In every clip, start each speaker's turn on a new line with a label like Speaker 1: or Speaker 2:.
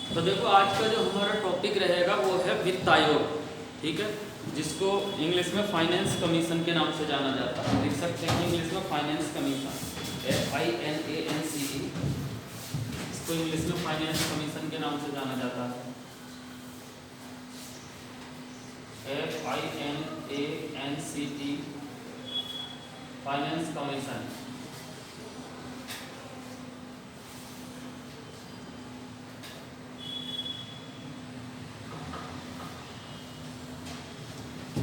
Speaker 1: तो देखो आज का जो हमारा टॉपिक रहेगा वो है वित्त आयोग, ठीक है, जिसको इंग्लिश में फाइनेंस कमीशन के नाम से जाना जाता है। लिख सकते हैं इंग्लिश में फाइनेंस कमीशन, FINANCE, इसको इंग्लिश में फाइनेंस कमीशन के नाम से जाना जाता है। FINANCE, finance commission.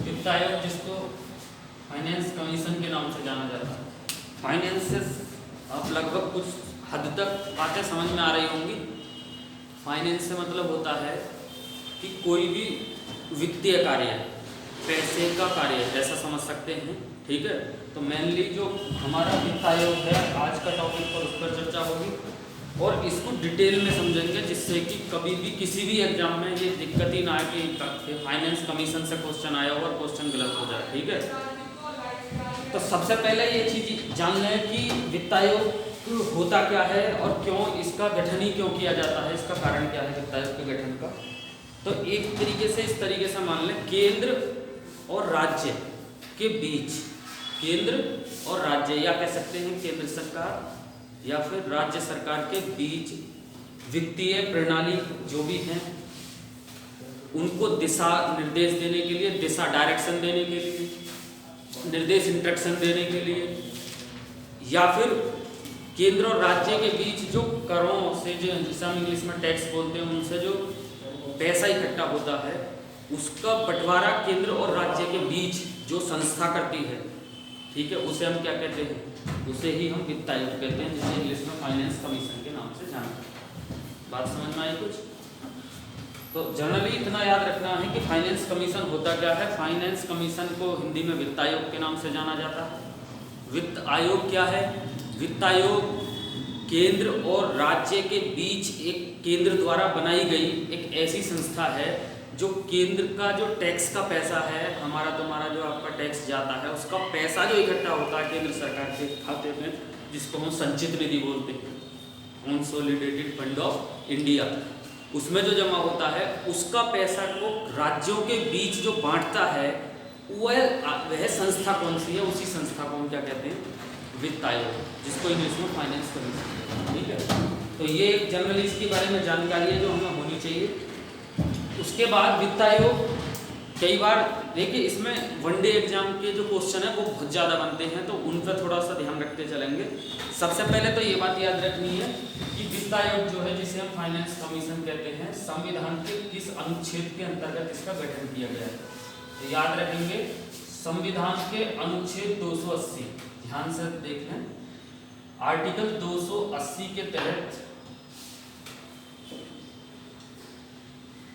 Speaker 1: वित्त आयोग जिसको फाइनेंस कमीशन के नाम से जाना जाता है। फाइनेंसेस आप लगभग कुछ हद तक बातें समझ में आ रही होंगी। फाइनेंस से मतलब होता है कि कोई भी वित्तीय कार्य, पैसे का कार्य ऐसा समझ सकते हैं, ठीक है। तो मेनली जो हमारा वित्त आयोग है आज का टॉपिक पर उस पर चर्चा होगी और इसको डिटेल में समझेंगे, जिससे कि कभी भी किसी भी एग्जाम में ये दिक्कत ही ना आए कि फाइनेंस कमीशन से क्वेश्चन आया हो और क्वेश्चन गलत हो जाए, ठीक है। तो सबसे पहले ये चीज़ जान लें कि वित्त आयोग होता क्या है और क्यों इसका गठन ही क्यों किया जाता है, इसका कारण क्या है वित्त आयोग के गठन का। तो एक तरीके से इस तरीके से मान लें, केंद्र और राज्य के बीच, केंद्र और राज्य या कह सकते हैं केंद्र सरकार या फिर राज्य सरकार के बीच वित्तीय प्रणाली जो भी हैं उनको दिशा निर्देश देने के लिए, दिशा डायरेक्शन देने के लिए, निर्देश इंस्ट्रक्शन देने के लिए, या फिर केंद्र और राज्य के बीच जो करों से, जो जिसे हम इंग्लिश में टैक्स बोलते हैं, उनसे जो पैसा इकट्ठा होता है उसका बंटवारा केंद्र और राज्य के बीच जो संस्था करती है, ठीक है, उसे हम क्या कहते हैं, उसे ही हम वित्त आयोग कहते हैं, जिसे इंग्लिश में फाइनेंस कमीशन के नाम से जानते हैं। बात समझ में आई कुछ? तो जनरली इतना याद रखना है कि फाइनेंस कमीशन होता क्या है। फाइनेंस कमीशन को हिंदी में वित्त आयोग के नाम से जाना जाता है। वित्त आयोग क्या है? वित्त आयोग केंद्र और राज्य के बीच एक केंद्र द्वारा बनाई गई एक ऐसी संस्था है जो केंद्र का जो टैक्स का पैसा है, हमारा तुम्हारा जो आपका टैक्स जाता है, उसका पैसा जो इकट्ठा होता है केंद्र सरकार के खाते में, जिसको हम संचित निधि बोलते हैं, कंसोलिडेटेड फंड ऑफ इंडिया, उसमें जो जमा होता है उसका पैसा को राज्यों के बीच जो बांटता है वह संस्था कौन सी है? उसी संस्था को हम क्या कहते हैं? वित्त आयोग, जिसको इंग्लिश में फाइनेंस कमीशन, ठीक है। तो ये जनरली इसके बारे में जानकारी है जो हमें होनी चाहिए। उसके बाद वित्त आयोग कई बार देखिए, इसमें वनडे एग्जाम के जो क्वेश्चन है वो बहुत ज़्यादा बनते हैं, तो उन पर थोड़ा सा ध्यान रखते चलेंगे। सबसे पहले तो ये बात याद रखनी है कि वित्त आयोग जो है, जिसे हम फाइनेंस कमीशन कहते हैं, संविधान के किस अनुच्छेद के अंतर्गत इसका गठन किया गया है। तो याद रखेंगे संविधान के अनुच्छेद 280, ध्यान से देख लें, आर्टिकल 280 के तहत,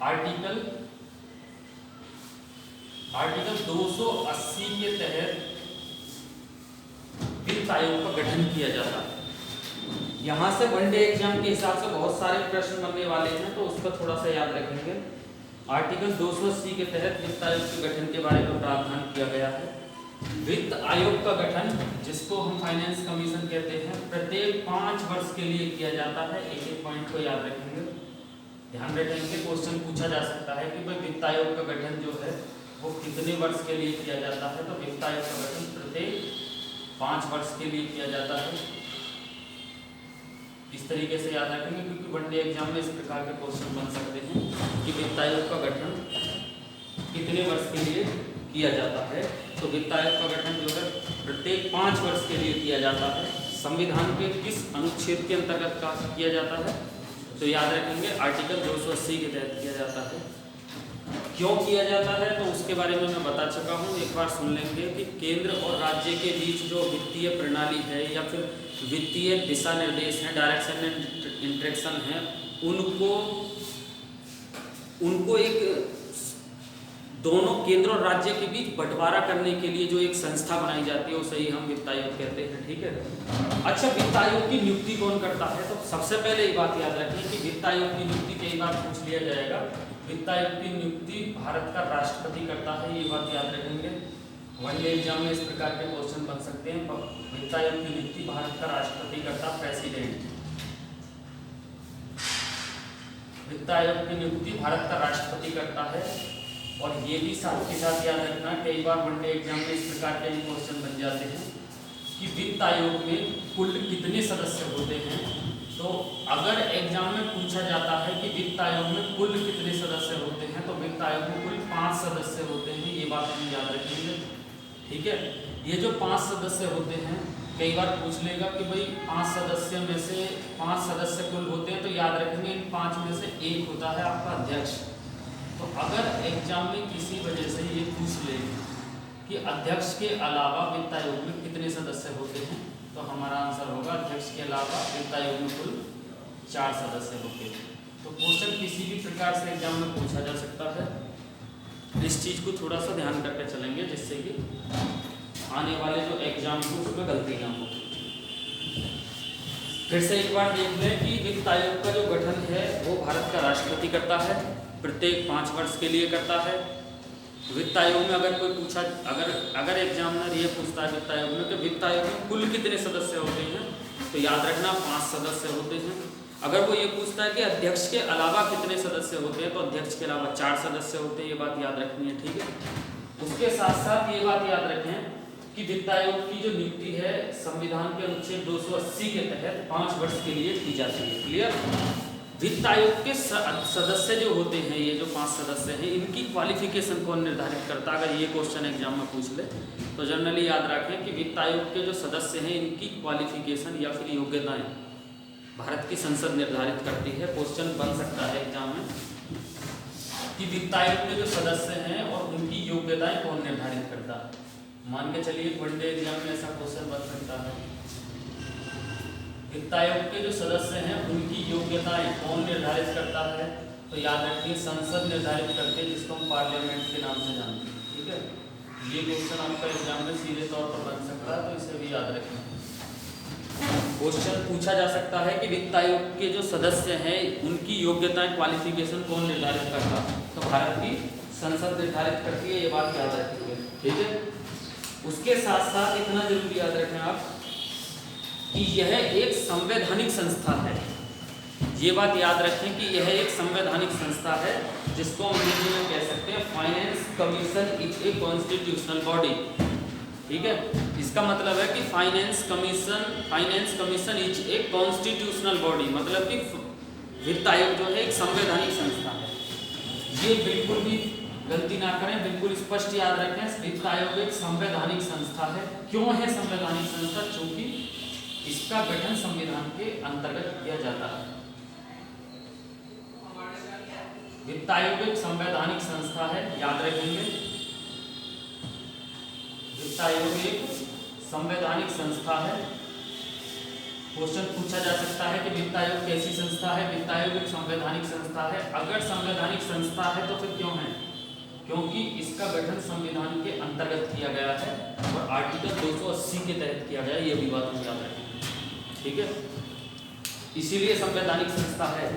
Speaker 1: आर्टिकल 280 के तहत वित्त आयोग का गठन किया जाता है। यहाँ से वनडे एग्जाम के हिसाब से बहुत सारे प्रश्न बनने वाले हैं, तो उसका थोड़ा सा याद रखेंगे। आर्टिकल 280 के तहत वित्त आयोग के गठन के बारे में प्रावधान किया गया है। वित्त आयोग का गठन, जिसको हम फाइनेंस कमीशन कहते हैं, प्रत्येक 5 वर्ष के लिए किया जाता है। एक एक पॉइंट को याद रखेंगे, ध्यान रखेंगे। क्वेश्चन पूछा जा सकता है कि भाई वित्त आयोग का गठन जो है वो कितने वर्ष के लिए किया जाता है? तो वित्त आयोग का गठन प्रत्येक 5 वर्ष के लिए किया जाता है। इस तरीके से याद रखेंगे, क्योंकि वनडे एग्जाम में इस प्रकार के क्वेश्चन बन सकते हैं कि वित्त आयोग का गठन कितने वर्ष के लिए किया जाता है। तो वित्त आयोग का गठन जो है प्रत्येक 5 वर्ष के लिए किया जाता है। संविधान के किस अनुच्छेद के अंतर्गत का किया जाता है? तो याद रखेंगे आर्टिकल 280 के तहत किया जाता है। क्यों किया जाता है तो उसके बारे में मैं बता चुका हूँ, एक बार सुन लेंगे कि केंद्र और राज्य के बीच जो वित्तीय प्रणाली है या फिर वित्तीय दिशा निर्देश है, डायरेक्शन एंड इंस्ट्रक्शन है, उनको एक दोनों केंद्र और राज्य के बीच बंटवारा करने के लिए जो एक संस्था बनाई जाती है उसे ही हम वित्त आयोग कहते हैं, ठीक है। अच्छा, वित्त आयोग की नियुक्ति कौन करता है? तो सबसे पहले ये बात याद रखिए कि वित्त आयोग की नियुक्ति कई बार पूछ लिया जाएगा। वित्त आयोग की नियुक्ति भारत का राष्ट्रपति करता है, ये बात याद रखेंगे। वनडे एग्जाम में इस प्रकार के क्वेश्चन बन सकते हैं। वित्त आयोग की नियुक्ति भारत का राष्ट्रपति करता, प्रेसिडेंट। वित्त आयोग की नियुक्ति भारत का राष्ट्रपति करता है। और ये भी साथ के साथ याद रखना, कई बार वनडे एग्जाम में इस प्रकार के क्वेश्चन बन जाते हैं कि वित्त आयोग में कुल कितने सदस्य होते हैं। तो अगर एग्जाम में पूछा जाता है कि वित्त आयोग में कुल कितने सदस्य होते हैं, तो वित्त आयोग में कुल 5 सदस्य होते हैं। ये बात हम याद रखेंगे, ठीक है। ये जो 5 सदस्य होते हैं, कई बार पूछ लेगा कि भाई 5 सदस्य में से 5 सदस्य कुल होते हैं, तो याद रखेंगे इन 5 में से एक होता है आपका अध्यक्ष। तो अगर एग्जाम में किसी वजह से ये पूछ ले कि अध्यक्ष के अलावा वित्त आयोग में कितने सदस्य होते हैं, तो हमारा आंसर होगा अध्यक्ष के अलावा वित्त आयोग में कुल 4 सदस्य होते हैं। तो क्वेश्चन किसी भी प्रकार से एग्जाम में पूछा जा सकता है। इस चीज़ को थोड़ा सा ध्यान करके चलेंगे, जिससे कि आने वाले जो एग्जाम हो उसमें गलती ना हो। फिर से एक बार देख लें कि वित्त आयोग का जो गठन है वो भारत का राष्ट्रपति करता है, प्रत्येक 5 वर्ष के लिए करता है। वित्त आयोग में अगर कोई पूछा, अगर एग्जामिनर ये पूछता है वित्त आयोग में कि वित्त आयोग में कुल कितने सदस्य होते हैं, तो याद रखना 5 सदस्य होते हैं। अगर वो ये पूछता है कि अध्यक्ष के अलावा कितने सदस्य होते हैं, तो अध्यक्ष के अलावा 4 सदस्य होते हैं। ये बात याद रखनी है, ठीक है। उसके साथ साथ ये बात याद रखें कि वित्त आयोग की जो नियुक्ति है संविधान के अनुच्छेद 280 के तहत 5 वर्ष के लिए की जाती है। क्लियर। वित्त आयोग के सदस्य जो होते हैं, ये जो 5 सदस्य हैं, इनकी क्वालिफिकेशन कौन निर्धारित करता है। अगर ये क्वेश्चन एग्जाम में पूछ ले तो जनरली याद रखें कि वित्त आयोग के जो सदस्य हैं इनकी क्वालिफिकेशन या फिर योग्यताएं भारत की संसद निर्धारित करती है। क्वेश्चन बन सकता है एग्जाम में कि वित्त आयोग के जो सदस्य हैं और उनकी योग्यताएं कौन निर्धारित करता है। मान के चलिए वनडे एग्जाम में ऐसा क्वेश्चन बन सकता है, वित्त आयोग के जो सदस्य हैं उनकी योग्यताएं कौन निर्धारित करता है। तो याद रखिए संसद निर्धारित करती है, जिसको हम पार्लियामेंट के नाम से जानते हैं, ठीक है। ये क्वेश्चन आपका एग्जाम में सीधे तौर पर बन सकता है, तो इसे भी याद रखें। क्वेश्चन पूछा जा सकता है कि वित्त आयोग के जो सदस्य हैं उनकी योग्यताएं क्वालिफिकेशन कौन निर्धारित करता है, तो भारत की संसद निर्धारित करती है। ये बात याद रखिए, ठीक है। उसके साथ साथ इतना जरूर याद रखें आप कि यह एक संवैधानिक संस्था है। ये बात याद रखें कि यह एक संवैधानिक संस्था है, जिसको हम हिंदी में कह सकते हैं finance commission is a constitutional body, ठीक है। इसका मतलब है कि finance commission is a constitutional body, मतलब कि वित्त आयोग जो है एक संवैधानिक संस्था है। ये बिल्कुल भी गलती ना करें, बिल्कुल स्पष्ट याद रखें, वित्त आयोग एक संवैधानिक संस्था है। क्यों है संवैधानिक संस्था? क्योंकि इसका गठन संविधान के अंतर्गत किया जाता है। वित्त आयोग एक संवैधानिक संस्था है, याद रखेंगे। वित्त आयोग एक संवैधानिक संस्था है। क्वेश्चन पूछा जा सकता है कि वित्त आयोग कैसी संस्था है। वित्त आयोग एक संवैधानिक संस्था है। अगर संवैधानिक संस्था है तो फिर क्यों है? क्योंकि इसका गठन संविधान के अंतर्गत किया गया है और आर्टिकल 280 के तहत किया गया है। ये भी बात हम याद रखेंगे, ठीक है। इसीलिए संवैधानिक संस्था है।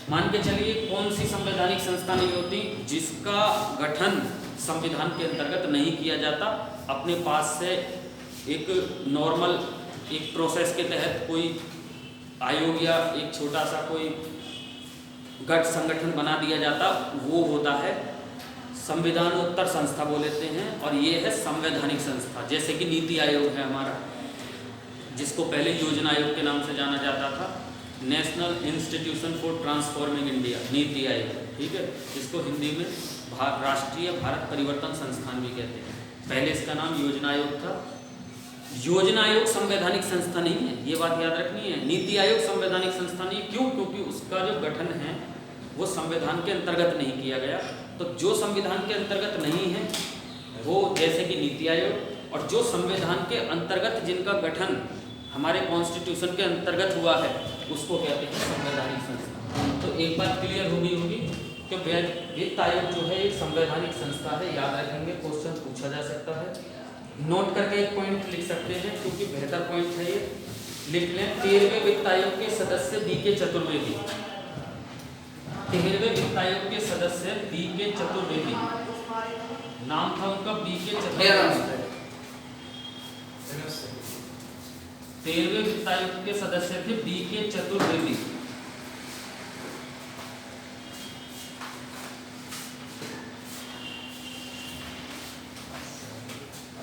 Speaker 1: मान के चलिए कौन सी संवैधानिक संस्था नहीं होती जिसका गठन संविधान के अंतर्गत नहीं किया जाता, अपने पास से एक नॉर्मल एक प्रोसेस के तहत कोई आयोग या एक छोटा सा कोई गठ संगठन बना दिया जाता, वो होता है संविधानोत्तर संस्था बोलते हैं। और ये है संवैधानिक संस्था। जैसे कि नीति आयोग है हमारा, जिसको पहले योजना आयोग के नाम से जाना जाता था, national institution for transforming India, NITI Aayog, ठीक है, जिसको हिंदी में राष्ट्रीय भारत परिवर्तन संस्थान भी कहते हैं। पहले इसका नाम योजना आयोग था। योजना आयोग संवैधानिक संस्था नहीं है, ये बात याद रखनी है। नीति आयोग संवैधानिक संस्था नहीं। क्यों? क्योंकि उसका जो गठन है वो संविधान के अंतर्गत नहीं किया गया। तो जो संविधान के अंतर्गत नहीं है वो, जैसे कि नीति आयोग, और जो संविधान के अंतर्गत जिनका गठन हमारे कॉन्स्टिट्यूशन के अंतर्गत हुआ है, उसको कहते हैं संवैधानिक संस्था। तो एक बात क्लियर होगी कि वित्त आयोग जो है एक संवैधानिक संस्था है, याद रखेंगे। क्वेश्चन पूछा जा सकता है, नोट करके एक पॉइंट लिख सकते हैं क्योंकि बेहतर पॉइंट है ये। लिख लें 13वें वित्त आयोग के सदस्य बी.के. चतुर्वेदी। 13वें वित्त आयोग के सदस्य बी.के. चतुर्वेदी, नाम था उनका बी.के. चतुर्वेदी। 13वें वित्त आयोग के सदस्य थे B.K. चतुर्वेदी।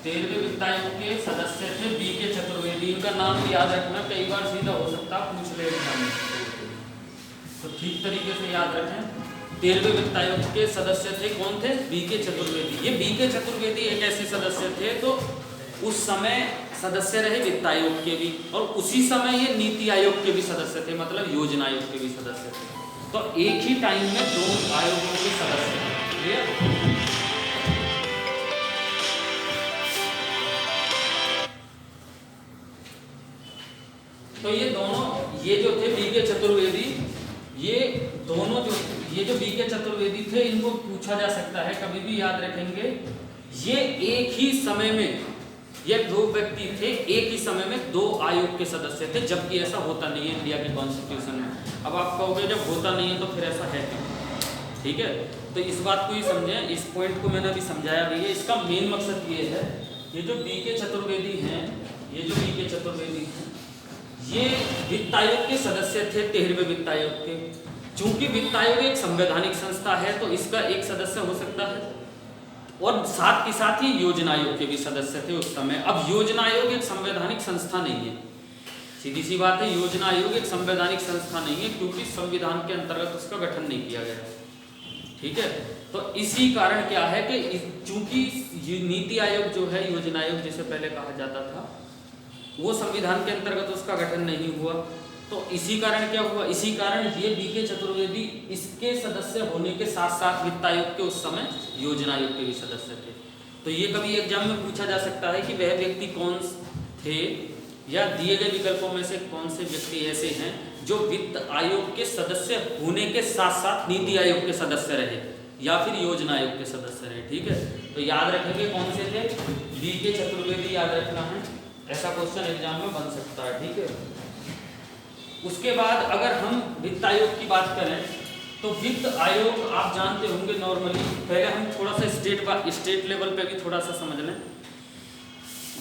Speaker 1: तेरहवें वित्त आयोग के सदस्य थे B.K. चतुर्वेदी। इनका नाम भी याद रखना, कई बार सीधा हो सकता पूछ ले एग्जाम में, तो ठीक तरीके से याद रखें। 13वें वित्त आयोग के सदस्य थे, कौन थे? B.K. चतुर्वेदी। ये B.K. चतुर्वेदी एक ऐसे सदस्य थे तो उस समय सदस्य रहे वित्त आयोग के भी, और उसी समय ये नीति आयोग के भी सदस्य थे, मतलब योजना आयोग के भी सदस्य थे। तो एक ही टाइम में दो आयोगों के सदस्य थे। क्लियर? तो ये दोनों, ये जो थे B.K. चतुर्वेदी, ये दोनों ये जो B.K. चतुर्वेदी थे, इनको पूछा जा सकता है, कभी भी याद रखेंगे, ये एक ही समय में, ये दो व्यक्ति थे, एक ही समय में दो आयोग के सदस्य थे, जबकि ऐसा होता नहीं है इंडिया के कॉन्स्टिट्यूशन में। अब आप कहोगे जब होता नहीं है तो फिर ऐसा है क्यों? ठीक है, तो इस बात को ही समझें, इस पॉइंट को मैंने अभी समझाया भी है। इसका मेन मकसद ये है, ये जो B.K. चतुर्वेदी हैं, ये जो B.K. चतुर्वेदी हैं, ये वित्त आयोग के सदस्य थे 13वें वित्त आयोग के। चूंकि वित्त आयोग एक संवैधानिक संस्था है तो इसका एक सदस्य हो सकता है, और साथ के साथ ही योजना आयोग के भी सदस्य थे उस समय। अब योजना आयोग एक संवैधानिक संस्था नहीं है, सीधी सी बात है, योजना आयोग एक संवैधानिक संस्था नहीं है, क्योंकि संविधान के अंतर्गत उसका गठन नहीं किया गया। ठीक है, तो इसी कारण क्या है कि चूंकि नीति आयोग जो है, योजना आयोग जिसे पहले कहा जाता था, वो संविधान के अंतर्गत उसका गठन नहीं हुआ, तो इसी कारण क्या हुआ, इसी कारण ये B.K. चतुर्वेदी इसके सदस्य होने के साथ साथ वित्त आयोग के उस समय योजना आयोग के भी सदस्य थे। तो ये कभी एग्जाम में पूछा जा सकता है कि वह व्यक्ति कौन थे, या दिए गए विकल्पों में से कौन से व्यक्ति ऐसे हैं जो वित्त आयोग के सदस्य होने के साथ साथ नीति आयोग के सदस्य रहे या फिर योजना आयोग के सदस्य रहे। ठीक है, तो याद रखेंगे कौन से थे, B.K. चतुर्वेदी याद रखना है, ऐसा क्वेश्चन एग्जाम में बन सकता है। ठीक है, उसके बाद अगर हम वित्त आयोग की बात करें तो वित्त आयोग आप जानते होंगे नॉर्मली, पहले हम थोड़ा सा स्टेट लेवल पे भी थोड़ा सा समझ लें।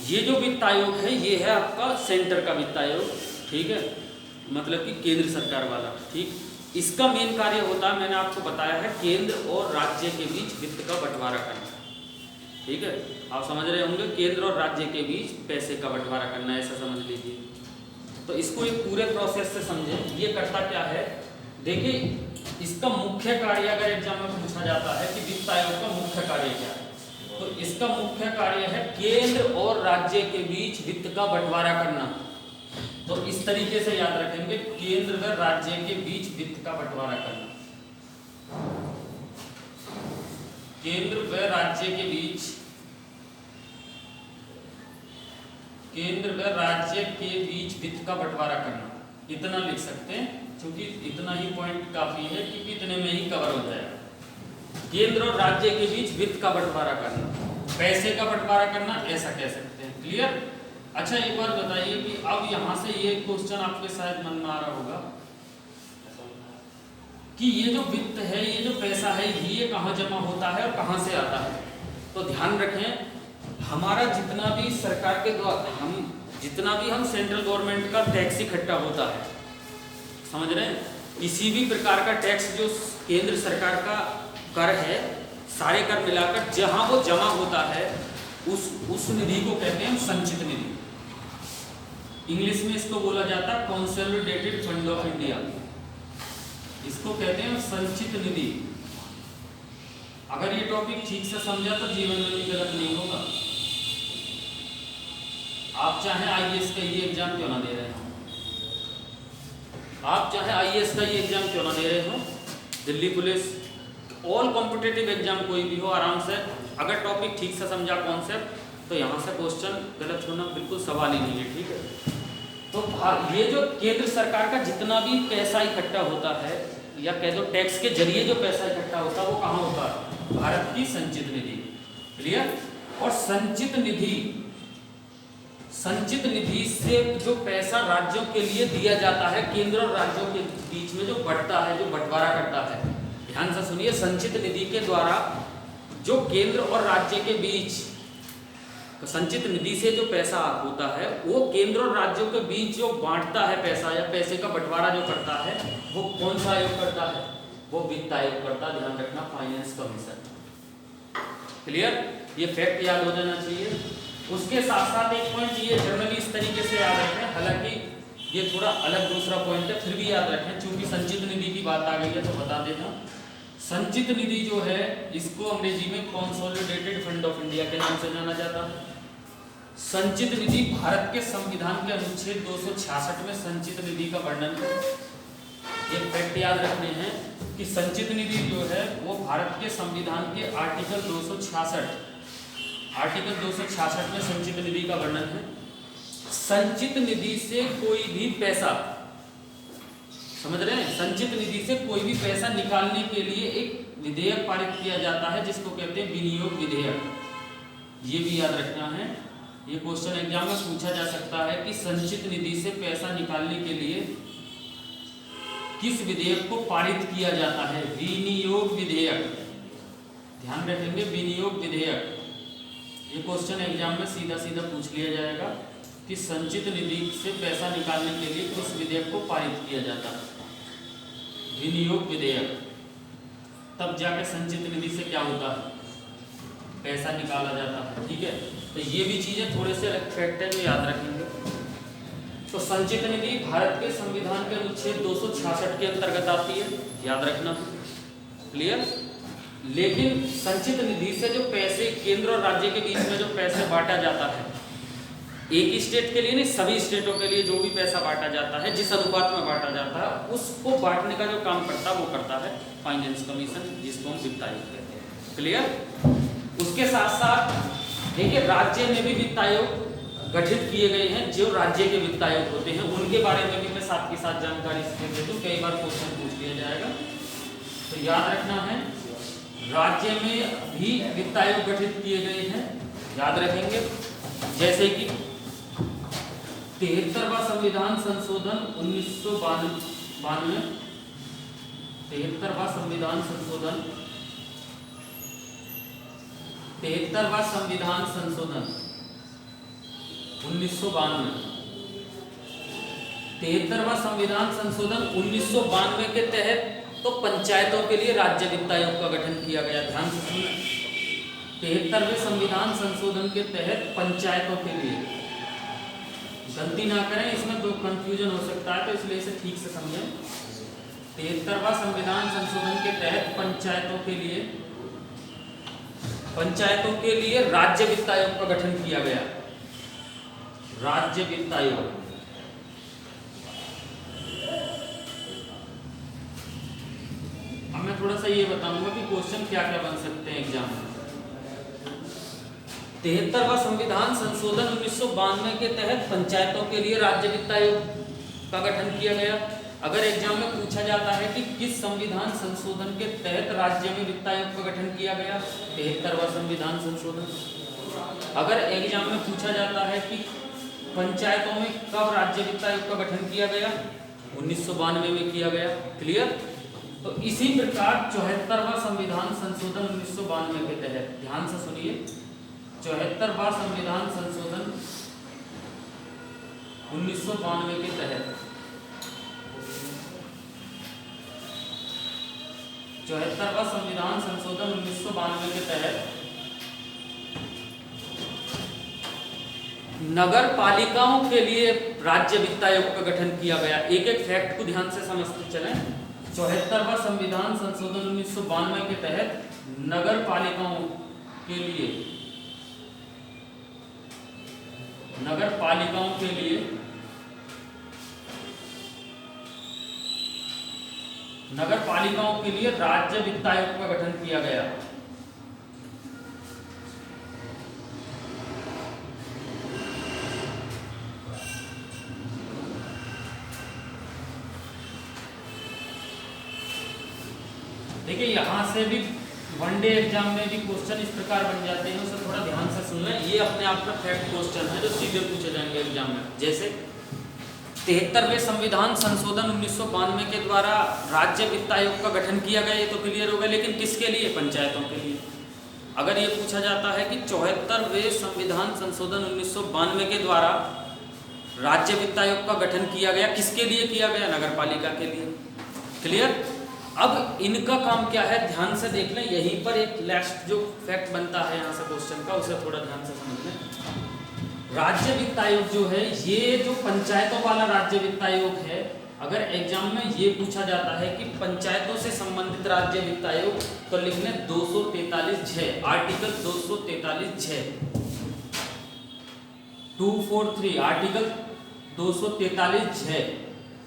Speaker 1: ये जो वित्त आयोग है, ये है आपका सेंटर का वित्त आयोग। ठीक है, मतलब कि केंद्र सरकार वाला। ठीक, इसका मेन कार्य होता है, मैंने आपको बताया है, केंद्र और राज्य के बीच वित्त का बंटवारा करना। ठीक है, आप समझ रहे होंगे, केंद्र और राज्य के बीच पैसे का बंटवारा करना, ऐसा समझ लीजिए। तो इसको एक पूरे प्रोसेस से समझें, ये करता क्या है, देखिए इसका मुख्य कार्य अगर एग्जाम में पूछा जाता है कि वित्त आयोग का मुख्य कार्य क्या है, तो इसका मुख्य कार्य है केंद्र और राज्य के बीच वित्त का बंटवारा करना। तो इस तरीके से याद रखेंगे, केंद्र व राज्य के बीच वित्त का बंटवारा करना, केंद्र व राज्य के बीच, केंद्र व राज्य के बीच वित्त का बंटवारा करना, इतना लिख सकते हैं, क्योंकि इतना ही पॉइंट काफी है, क्योंकि इतने में ही कवर हो जाएगा। केंद्र और राज्य के बीच वित्त का बंटवारा करना, पैसे का बंटवारा करना, ऐसा कह सकते हैं। क्लियर? अच्छा, एक बार बताइए कि अब यहाँ से ये क्वेश्चन आपके शायद मन में आ रहा होगा कि ये जो वित्त है, ये जो पैसा है, ये कहाँ जमा होता है और कहाँ से आता है। तो ध्यान रखें, हमारा जितना भी सरकार के द्वारा जितना भी हम सेंट्रल गवर्नमेंट का टैक्स इकट्ठा होता है, समझ रहे हैं, किसी भी प्रकार का टैक्स जो केंद्र सरकार का कर है, सारे कर मिलाकर जहां वो जमा होता है, उस निधि को कहते हैं संचित निधि। इंग्लिश में इसको बोला जाता है कंसोलिडेटेड फंड ऑफ इंडिया, इसको कहते हैं संचित निधि। अगर ये टॉपिक ठीक से समझा तो जीवन में भी गलत नहीं होगा। आप चाहे आईएएस का ये एग्जाम क्यों ना दे रहे हो, आप चाहे आईएएस का ये एग्जाम क्यों ना दे रहे हो, Delhi police, all competitive exam कोई भी हो, आराम से अगर टॉपिक ठीक से समझा कॉन्सेप्ट, तो यहाँ से क्वेश्चन गलत होना बिल्कुल सवाल ही नहीं है। ठीक है, तो ये जो केंद्र सरकार का जितना भी पैसा इकट्ठा होता है, या कह दो टैक्स के जरिए जो पैसा इकट्ठा होता है, वो कहाँ होता है, भारत की संचित निधि। क्लियर? और संचित निधि से जो पैसा राज्यों के लिए दिया जाता है, केंद्र और राज्यों के बीच में जो बढ़ता है, जो बंटवारा करता है, ध्यान से सुनिए, संचित निधि के द्वारा जो केंद्र और राज्य के बीच संचित निधि से जो पैसा होता है वो केंद्र और राज्यों के बीच जो बांटता है पैसा या पैसे का बंटवारा जो करता है वो कौन सा आयोग करता है? वो वित्त आयोग करता है। ध्यान रखना, फाइनेंस कमीशन। क्लियर? ये फैक्ट याद हो जाना चाहिए। उसके साथ साथ एक पॉइंट ये जनरली इस तरीके से याद रखें, हालांकि ये थोड़ा अलग दूसरा पॉइंट है, फिर भी याद रखें क्योंकि संचित निधि की बात आ गई है तो बता देता हूँ। संचित निधि जो है इसको अंग्रेजी में कंसोलिडेटेड फंड ऑफ इंडिया के नाम से जाना जाता है। संचित निधि भारत के संविधान के अनुच्छेद 266 में संचित निधि का वर्णन है। ये फैक्ट याद रखने हैं कि संचित निधि जो है वो भारत के संविधान के आर्टिकल 266 में संचित निधि का वर्णन है। संचित निधि से कोई भी पैसा, समझ रहे हैं, संचित निधि से कोई भी पैसा निकालने के लिए एक विधेयक पारित किया जाता है जिसको कहते हैं विनियोग विधेयक। ये भी याद रखना है, ये क्वेश्चन एग्जाम में पूछा जा सकता है कि संचित निधि से पैसा निकालने के लिए किस विधेयक को पारित किया जाता है? विनियोग विधेयक। ध्यान रखेंगे, विनियोग विधेयक। ये क्वेश्चन एग्जाम में सीधा सीधा पूछ लिया जाएगा कि संचित निधि से पैसा निकालने के लिए किस विधेयक को पारित किया जाता है? विनियोग विधेयक। तब जाकर संचित निधि से क्या होता है? पैसा निकाला जाता है। ठीक है, तो ये भी चीजें थोड़े से अलग फैक्ट है जो याद रखेंगे। तो संचित निधि भारत के संविधान के अनुच्छेद 266 के अंतर्गत आती है, याद रखना। क्लियर? लेकिन संचित निधि से जो पैसे केंद्र और राज्य के बीच में जो पैसे बांटा जाता है, एक स्टेट के लिए नहीं सभी स्टेटों के लिए जो भी पैसा बांटा जाता है, जिस अनुपात में बांटा जाता है, उसको बांटने का जो काम करता है वो करता है फाइनेंस कमीशन, जिसको हम वित्त आयोग कहते हैं। क्लियर? उसके साथ साथ देखिए राज्य में भी वित्त आयोग गठित किए गए हैं। जो राज्य के वित्त आयोग होते हैं उनके बारे में भी मैं साथ के साथ जानकारी दे दूं, कई बार क्वेश्चन पूछ लिया जाएगा। तो याद रखना है, राज्य में भी वित्त आयोग गठित किए गए हैं, याद रखेंगे। जैसे कि 73वां संविधान संशोधन 1992, 73वां संविधान संशोधन 73वां संविधान संशोधन 1992, 73वां संविधान संशोधन 1992 के तहत तो पंचायतों के लिए राज्य वित्त आयोग का गठन किया गया। ध्यान से सुनना, 73वें संविधान संशोधन के तहत पंचायतों के लिए, गलती ना करें, इसमें दो कंफ्यूजन हो सकता है तो इसलिए इसे ठीक से समझें। 73वां संविधान संशोधन के तहत पंचायतों के लिए राज्य वित्त आयोग का गठन किया गया। राज्य वित्त आयोग। अब मैं थोड़ा सा ये बताऊंगा कि क्वेश्चन क्या क्या बन सकते हैं एग्जाम में। 73वां संविधान संशोधन 1992 के तहत पंचायतों के लिए राज्य वित्त आयोग का गठन किया गया। अगर एग्जाम में पूछा जाता है कि किस संविधान संशोधन के तहत राज्य में वित्त आयोग का गठन किया गया, 73वां संविधान संशोधन। अगर एग्जाम में पूछा जाता है कि पंचायतों में कब राज्य वित्त आयोग का गठन किया गया, 1992 में किया गया। क्लियर? तो इसी प्रकार 74वां संविधान संशोधन 1992 के तहत, ध्यान से सुनिए, 74वां संविधान संशोधन 1992 के तहत, 74वां संविधान संशोधन 1992 के तहत नगर पालिकाओं के लिए राज्य वित्त आयोग का गठन किया गया। एक एक फैक्ट को ध्यान से समझते चलें। 74वां संविधान संशोधन 1992 के तहत नगर पालिकाओं के लिए राज्य वित्त आयोग का गठन किया गया। देखिए यहाँ से भी वनडे एग्जाम में भी क्वेश्चन इस प्रकार बन जाते हैं, उसे थोड़ा ध्यान से सुन लें। ये अपने आप में फैक्ट क्वेश्चन है जो सीधे पूछे जाएंगे एग्जाम में। जैसे 73वें संविधान संशोधन 1992 के द्वारा राज्य वित्त आयोग का गठन किया गया, ये तो क्लियर हो गया, लेकिन किसके लिए? पंचायतों के लिए। अगर ये पूछा जाता है कि 74वें संविधान संशोधन 1992 के द्वारा राज्य वित्त आयोग का गठन किया गया, किसके लिए किया गया? नगर पालिका के लिए। क्लियर? अब इनका काम क्या है, ध्यान से देख लें। यहीं पर एक लास्ट जो फैक्ट बनता है यहाँ से क्वेश्चन का, उसे थोड़ा ध्यान से समझ लें। राज्य वित्त आयोग जो है, ये जो पंचायतों वाला राज्य वित्त आयोग है, अगर एग्जाम में ये पूछा जाता है कि पंचायतों से संबंधित राज्य वित्त आयोग, तो लिख लें 243(6), आर्टिकल 243(6), 243 आर्टिकल 243(6).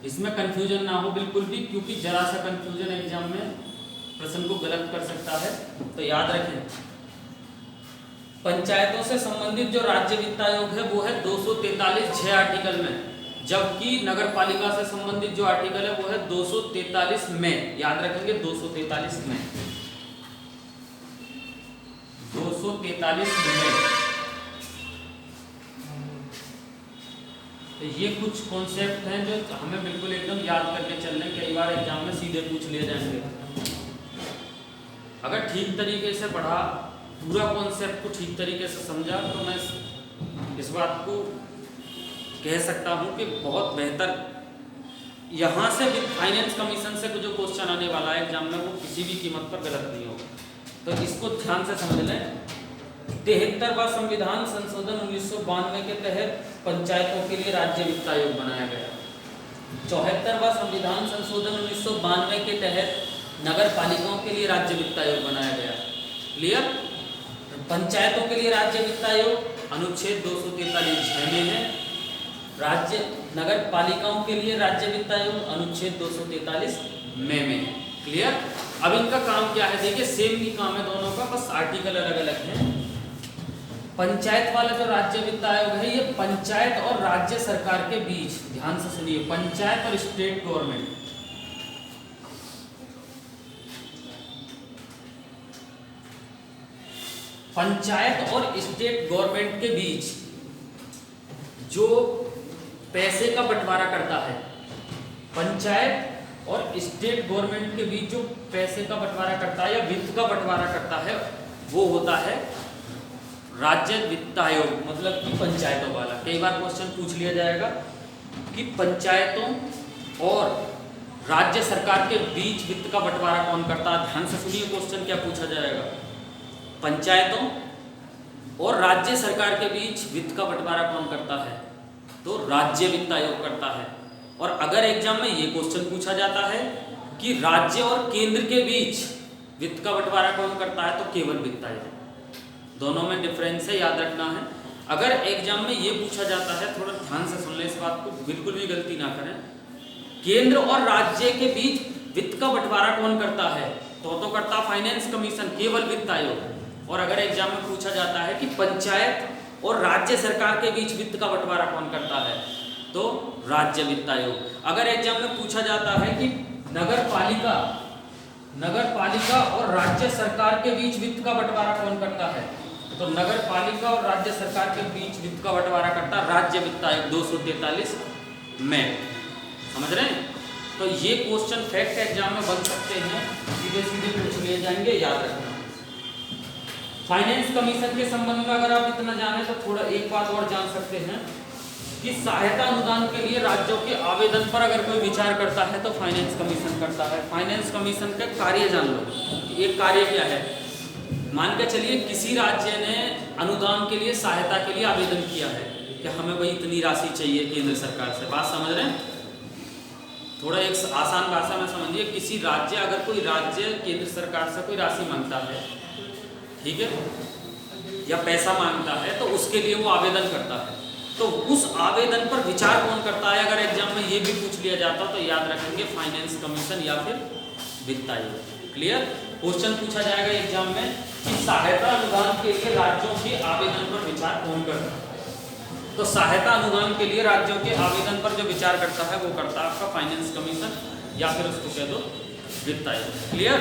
Speaker 1: इसमें कंफ्यूजन ना हो बिल्कुल भी, क्योंकि जरा सा कंफ्यूजन एग्जाम में प्रश्न को गलत कर सकता है। तो याद रखें, पंचायतों से संबंधित जो राज्य वित्त आयोग है वो है 243(6) आर्टिकल में, जबकि नगर पालिका से संबंधित जो आर्टिकल है वो है 243 में। याद रखेंगे 243 में, 243 में। तो ये कुछ कॉन्सेप्ट हैं जो हमें बिल्कुल एकदम याद करके चलने, कई बार एग्जाम में सीधे पूछ लिए जाएंगे। अगर ठीक तरीके से पढ़ा, पूरा कॉन्सेप्ट को ठीक तरीके से समझा, तो मैं इस बात को कह सकता हूँ कि बहुत बेहतर यहाँ से विद फाइनेंस कमीशन से जो क्वेश्चन आने वाला है एग्जाम में, वो किसी भी कीमत पर गलत नहीं होगा। तो इसको ध्यान से समझ लें। 73वां संविधान संशोधन 1992 के तहत पंचायतों के लिए राज्य वित्त आयोग बनाया गया। 74वां संविधान संशोधन 1992 के तहत नगर पालिकाओं के लिए राज्य वित्त आयोग बनाया गया। क्लियर? पंचायतों के लिए राज्य वित्त आयोग अनुच्छेद 243(6) में है। राज्य नगर पालिकाओं के लिए राज्य वित्त आयोग अनुच्छेद 243 में है। क्लियर? अब इनका काम क्या है, देखिए सेम ही काम है दोनों का, बस आर्टिकल अलग अलग है। पंचायत वाला जो राज्य वित्त आयोग है, ये पंचायत और राज्य सरकार के बीच, ध्यान से सुनिए, पंचायत और स्टेट गवर्नमेंट, पंचायत और स्टेट गवर्नमेंट के बीच जो पैसे का बंटवारा करता है, पंचायत और स्टेट गवर्नमेंट के बीच जो पैसे का बंटवारा करता है या वित्त का बंटवारा करता है, वो होता है राज्य वित्त आयोग, मतलब कि पंचायतों वाला। कई बार क्वेश्चन पूछ लिया जाएगा कि पंचायतों और राज्य सरकार के बीच वित्त का बंटवारा कौन करता है। ध्यान से सुनिए क्वेश्चन क्या पूछा जाएगा। पंचायतों और राज्य सरकार के बीच वित्त का बंटवारा कौन करता है, तो राज्य वित्त आयोग करता है। और अगर एग्जाम में ये क्वेश्चन पूछा जाता है कि राज्य और केंद्र के बीच वित्त का बंटवारा कौन करता है, तो केवल वित्त आयोग। दोनों में डिफरेंस है, याद रखना है। अगर एग्जाम में ये पूछा जाता है, थोड़ा ध्यान से सुन लें इस बात को, बिल्कुल भी गलती ना करें, केंद्र और राज्य के बीच वित्त का बंटवारा कौन करता है, तो करता फाइनेंस कमीशन, केवल वित्त आयोग। और अगर एग्जाम में पूछा जाता है कि पंचायत और राज्य सरकार के बीच वित्त का बंटवारा कौन करता है, तो राज्य वित्त आयोग। अगर एग्जाम में पूछा जाता है कि नगर पालिका और राज्य सरकार के बीच वित्त का बंटवारा कौन करता है, तो नगर पालिका और राज्य सरकार के बीच वित्त का बंटवारा करता राज्य वित्त आयोग 243 में। समझ रहे हैं? तो ये क्वेश्चन फैक्ट एग्जाम में बन सकते हैं, सीधे सीधे पूछ लिए जाएंगे, याद रखना। फाइनेंस कमीशन के संबंध में अगर आप इतना जाने तो थोड़ा एक बात और जान सकते हैं कि सहायता अनुदान के लिए राज्यों के आवेदन पर अगर कोई विचार करता है तो फाइनेंस कमीशन करता है। फाइनेंस कमीशन का कार्य जान लो, एक कार्य क्या है। मान के चलिए किसी राज्य ने अनुदान के लिए, सहायता के लिए आवेदन किया है कि हमें भाई इतनी राशि चाहिए केंद्र सरकार से। बात समझ रहे हैं? थोड़ा एक आसान भाषा में समझिए, किसी राज्य, अगर कोई राज्य केंद्र सरकार से कोई राशि मांगता है, ठीक है, या पैसा मांगता है, तो उसके लिए वो आवेदन करता है। तो उस आवेदन पर विचार कौन करता है, अगर एग्जाम में ये भी पूछ लिया जाता तो याद रखेंगे फाइनेंस कमीशन या फिर वित्त आयोग। क्लियर? क्वेश्चन पूछा जाएगा एग्जाम में कि सहायता अनुदान के लिए राज्यों के आवेदन पर विचार कौन करता है, तो सहायता अनुदान के लिए राज्यों के आवेदन पर जो विचार करता है वो करता है आपका फाइनेंस कमीशन या फिर उसको कह दो वित्त आयोग। क्लियर?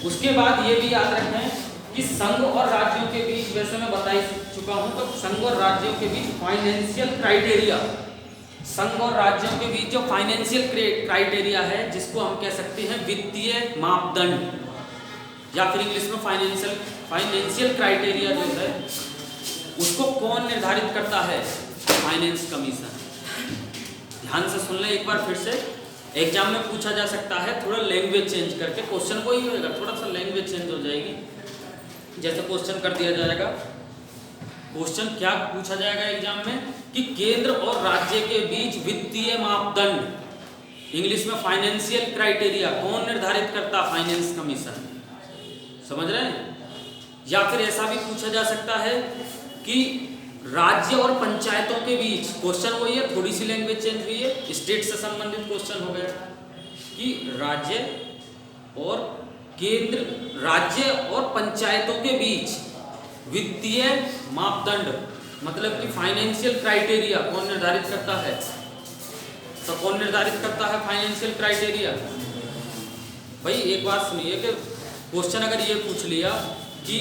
Speaker 1: उसके बाद ये भी याद रखें कि संघ और राज्यों के बीच, वैसे मैं बता ही चुका हूं, तो संघ और राज्यों के बीच फाइनेंशियल क्राइटेरिया, संघ और राज्यों के बीच जो फाइनेंशियल क्राइटेरिया है, जिसको हम कह सकते हैं वित्तीय मापदंड, या फिर इंग्लिश में फाइनेंशियल फाइनेंशियल क्राइटेरिया जो है उसको कौन निर्धारित करता है? Finance commission. ध्यान से सुन ले एक बार फिर से, एग्जाम में पूछा जा सकता है, थोड़ा लैंग्वेज चेंज करके, क्वेश्चन को ही होएगा, थोड़ा सा लैंग्वेज चेंज हो जाएगी। जैसे क्वेश्चन कर दिया जाएगा, क्वेश्चन क्या पूछा जाएगा एग्जाम में कि केंद्र और राज्य के बीच वित्तीय मापदंड, इंग्लिश में फाइनेंशियल क्राइटेरिया कौन निर्धारित करता? Finance commission. समझ रहे हैं? या फिर ऐसा भी पूछा जा सकता है कि राज्य और पंचायतों के बीच, क्वेश्चन वही है, थोड़ी सी लैंग्वेज चेंज हुई है, स्टेट से संबंधित क्वेश्चन हो गया कि राज्य और केंद्र, राज्य और पंचायतों के बीच वित्तीय मापदंड, मतलब कि फाइनेंशियल क्राइटेरिया कौन निर्धारित करता है? तो कौन निर्धारित करता है फाइनेंशियल क्राइटेरिया? भाई एक बात सुनिए कि क्वेश्चन अगर ये पूछ लिया कि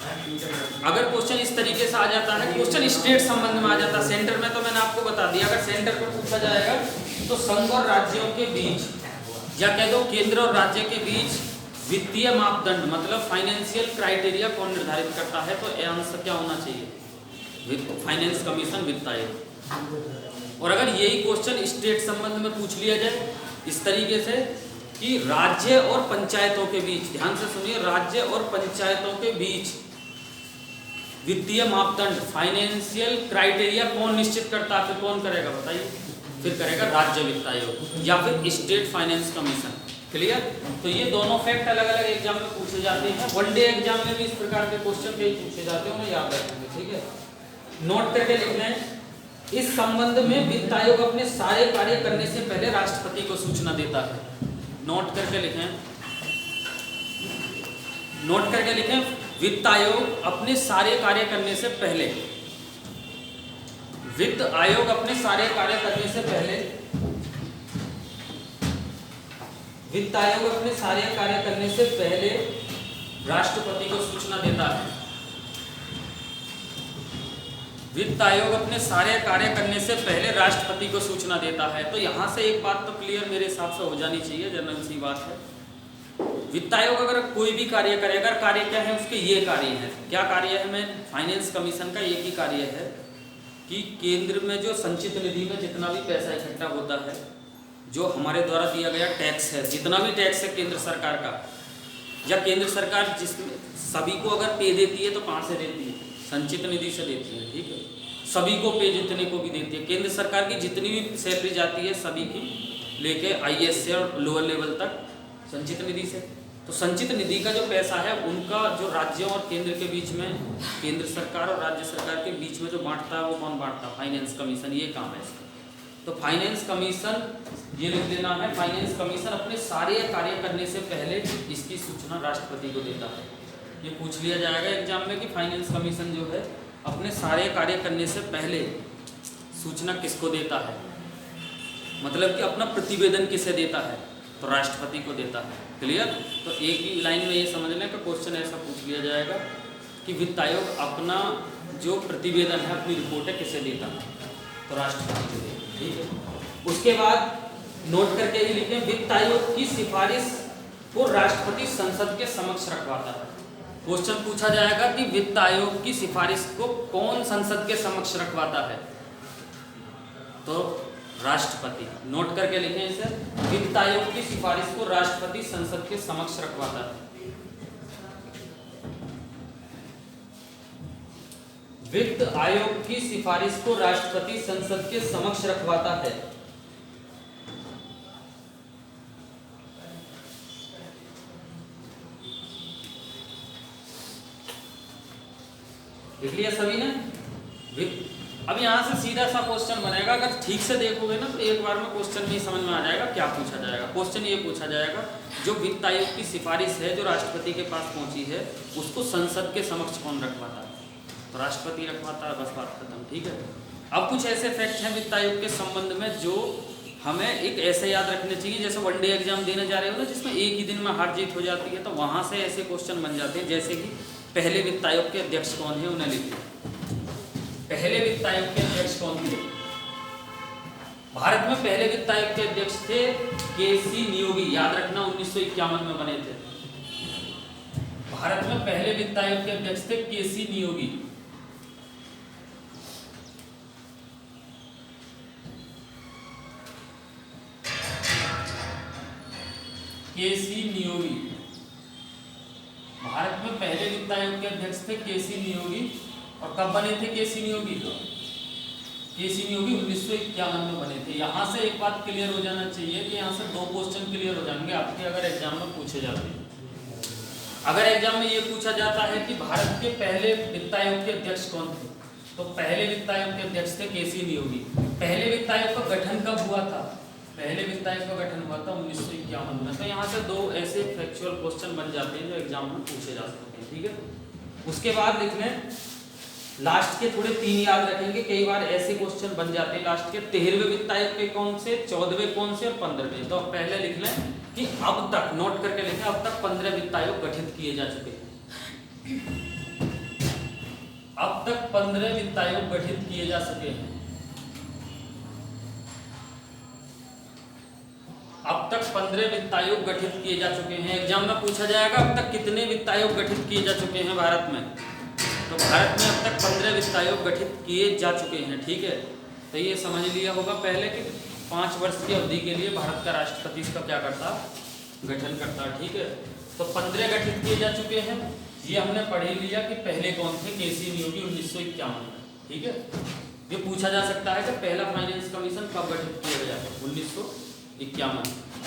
Speaker 1: अगर क्वेश्चन इस तरीके से आ जाता है, क्वेश्चन स्टेट संबंध में आ जाता है, सेंटर में तो मैंने आपको बता दिया, अगर सेंटर पर पूछा जाएगा तो संघ और राज्यों के बीच, या कह दो केंद्र और राज्य के बीच वित्तीय मापदंड, मतलब फाइनेंशियल क्राइटेरिया कौन निर्धारित करता है? तो आंसर क्या होना चाहिए? फाइनेंस कमीशन, वित्त आयोग। और अगर यही क्वेश्चन स्टेट संबंध में पूछ लिया जाए इस तरीके से कि राज्य और पंचायतों के बीच, ध्यान से सुनिए, राज्य और पंचायतों के बीच वित्तीय मापदंड, फाइनेंशियल क्राइटेरिया कौन निश्चित करता है? फिर कौन करेगा बताइए? फिर करेगा राज्य वित्त आयोग या फिर स्टेट फाइनेंस कमीशन। क्लियर? तो ये दोनों फैक्ट अलग अलग एग्जाम में पूछे जाते हैं, वनडे एग्जाम में भी इस प्रकार के क्वेश्चन कई पूछे जाते हैं, उन्हें याद रखेंगे। ठीक है, नोट करके लिखना है। इस संबंध में वित्त आयोग अपने सारे कार्य करने से पहले राष्ट्रपति को सूचना देता है। नोट करके लिखें, नोट करके लिखें, वित्त आयोग अपने सारे कार्य करने से पहले, वित्त आयोग अपने सारे कार्य करने से पहले, वित्त आयोग अपने सारे कार्य करने से पहले राष्ट्रपति को सूचना देता है। वित्त आयोग अपने सारे कार्य करने से पहले राष्ट्रपति को सूचना देता है। तो यहां से एक बात तो क्लियर मेरे हिसाब से हो जानी चाहिए, जनरल सी बात है। वित्त आयोग अगर कोई भी कार्य करेगा, कार्य क्या है उसके? ये कार्य है। क्या कार्य है? मैं फाइनेंस कमीशन का एक ही कार्य है कि केंद्र में जो संचित निधि में जितना भी पैसा इकट्ठा होता है, जो हमारे द्वारा दिया गया टैक्स है, जितना भी टैक्स है केंद्र सरकार का, या केंद्र सरकार जिसमें सभी को अगर पे देती है तो कहाँ से देती है? संचित निधि से देती है। ठीक है, सभी को पे जितने को भी देती है, केंद्र सरकार की जितनी भी सैलरी जाती है सभी की लेके आईएएस से और लोअर लेवल तक संचित निधि से। तो संचित निधि का जो पैसा है उनका जो राज्यों और केंद्र के बीच में, केंद्र सरकार और राज्य सरकार के बीच में जो बांटता है वो कौन बांटता है? Finance commission. ये काम है इसका। तो फाइनेंस कमीशन, ये लिख देना है, फाइनेंस कमीशन अपने सारे कार्य करने से पहले इसकी सूचना राष्ट्रपति को देता है। ये पूछ लिया जाएगा एग्जाम में कि फाइनेंस कमीशन जो है अपने सारे कार्य करने से पहले सूचना किसको देता है, मतलब कि अपना प्रतिवेदन किसे देता है? तो राष्ट्रपति को देता है। क्लियर? तो एक ही लाइन में ये समझ लें कि क्वेश्चन ऐसा पूछ लिया जाएगा कि वित्त आयोग अपना जो प्रतिवेदन है, अपनी रिपोर्ट है, किसे देता है? तो राष्ट्रपति को देता है। ठीक है, उसके बाद नोट करके ही लिखें, वित्त आयोग की सिफारिश को राष्ट्रपति संसद के समक्ष रखवाता है। क्वेश्चन पूछा जाएगा कि वित्त आयोग की सिफारिश को कौन संसद के समक्ष रखवाता है? तो राष्ट्रपति। नोट करके लिखें इसे, वित्त आयोग की सिफारिश को राष्ट्रपति संसद के समक्ष रखवाता है। वित्त आयोग की सिफारिश को राष्ट्रपति संसद के समक्ष रखवाता है। देख लिया सभी ने? अब यहाँ से सीधा सा क्वेश्चन बनेगा, अगर ठीक से देखोगे ना तो एक बार में क्वेश्चन में समझ में आ जाएगा क्या पूछा जाएगा। क्वेश्चन ये पूछा जाएगा, जो वित्त आयोग की सिफारिश है जो राष्ट्रपति के पास पहुंची है उसको संसद के समक्ष कौन रखवाता है? तो राष्ट्रपति रखवाता है। बस बात खत्म। ठीक है, अब कुछ ऐसे फैक्ट हैं वित्त आयोग के संबंध में जो हमें एक ऐसे याद रखने चाहिए, जैसे वनडे एग्जाम देने जा रहे हो ना जिसमें एक ही दिन में हार जीत हो जाती है, तो वहाँ से ऐसे क्वेश्चन बन जाते हैं। जैसे कि पहले वित्त आयोग के अध्यक्ष कौन है, उन्हें लिखिए। पहले वित्त आयोग के अध्यक्ष कौन थे? भारत में पहले वित्त आयोग के अध्यक्ष थे केसी नियोगी। याद रखना 1951 में बने थे। भारत में पहले वित्त आयोग के अध्यक्ष थे केसी नियोगी। केसी नियोगी भारत में पहले वित्त आयोग के अध्यक्ष थे केसी नियोगी। और कब बने थे केसी नियोगी? केसी नियोगी 1951 में बने थे। यहाँ से एक बात क्लियर हो जाना चाहिए कि यहाँ से 2 क्वेश्चन क्लियर हो जाएंगे आपके, अगर एग्जाम में पूछे जाते हैं। अगर एग्जाम में ये पूछा जाता है कि भारत के पहले वित्त आयोग के अध्यक्ष कौन थे, तो पहले वित्त आयोग के अध्यक्ष थे केसी नियोगी। पहले वित्त आयोग का गठन कब हुआ था? पहले वित्त आयोग का गठन हुआ था 1951 में। तो यहाँ से 2 ऐसे फैक्चुअल क्वेश्चन बन जाते हैं जो एग्जाम में पूछे जा सकते हैं, ठीक है। उसके बाद लिख लें लास्ट के थोड़े 3 याद रखेंगे, कई बार ऐसे क्वेश्चन बन जाते हैं लास्ट के। 13वें वित्त आयोग के कौन से, 14वें कौन से और 15वें। तो पहले लिख लें कि अब तक, नोट करके लिखें, अब तक 15 वित्त आयोग गठित किए जा चुके हैं। अब तक 15 वित्त आयोग गठित किए जा चुके हैं। अब तक 15 वित्त आयोग गठित किए जा चुके हैं। एग्जाम में पूछा जाएगा अब तक कितने वित्त आयोग गठित किए जा चुके हैं भारत में, तो भारत में अब तक 15 वित्त आयोग गठित किए जा चुके हैं, ठीक है। तो ये समझ लिया होगा पहले कि 5 वर्ष की अवधि के लिए भारत का राष्ट्रपति इसका क्या करता, गठन करता, ठीक है। तो 15 गठित किए जा चुके हैं। ये हमने पढ़ ही लिया कि पहले कौन थे, केसी नियोगी 1951 में, ठीक है। ये पूछा जा सकता है कि पहला फाइनेंस कमीशन कब गठित किया गया, 1951।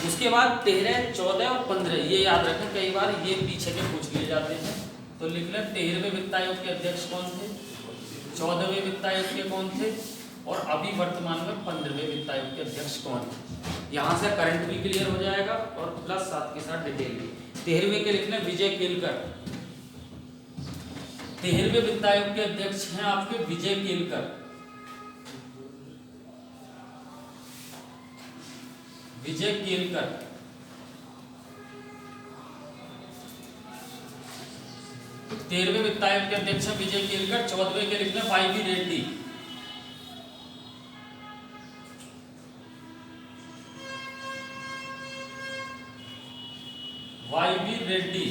Speaker 1: उसके बाद 13, 14 और 15 ये याद रखें, कई बार ये पीछे के पूछ लिए जाते हैं। तो लिख लें 13वें वित्त आयोग के अध्यक्ष कौन थे, 14वें वित्त आयोग के कौन थे, और अभी वर्तमान में 15वें वित्त आयोग के अध्यक्ष कौन है। यहाँ से करंट भी क्लियर हो जाएगा और प्लस साथ के साथ डिटेल भी। 13वें के लिख लें विजय केलकर। 13वें वित्त आयोग के अध्यक्ष हैं आपके विजय केलकर। विजय केलकर। 13वें वित्त आयोग के अध्यक्ष हैं विजय केलकर। 14वें के लिख लें वाई.वी. रेड्डी। वाई.वी. रेड्डी।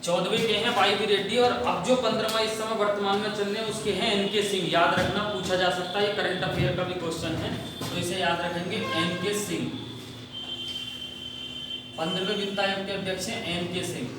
Speaker 1: 14वें के हैं वाई.वी. रेड्डी। और अब जो 15वां इस समय वर्तमान में चल रहे हैं उसके हैं एन.के. सिंह। याद रखना, पूछा जा सकता है, ये करंट अफेयर का भी क्वेश्चन है, तो इसे याद रखेंगे एन.के. सिंह। 15वें वित्त आयोग के अध्यक्ष हैं एन.के. सिंह।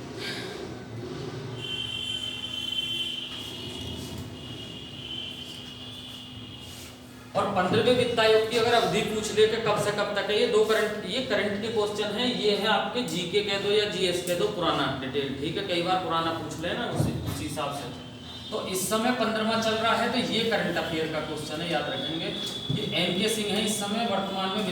Speaker 1: और 15वें वित्त आयोग की अगर अवधि पूछ ले कि कब से कब तक है, ये करंट के क्वेश्चन है। ये है आपके जीके कह दो या जीएस कह दो, पुराना डिटेल, ठीक है। कई बार पुराना पूछ ले ना उसी हिसाब से। तो इस समय 15वां चल रहा है, तो ये करंट अफेयर का क्वेश्चन है, याद रखेंगे। ये एन.के. सिंह है इस समय वर्तमान में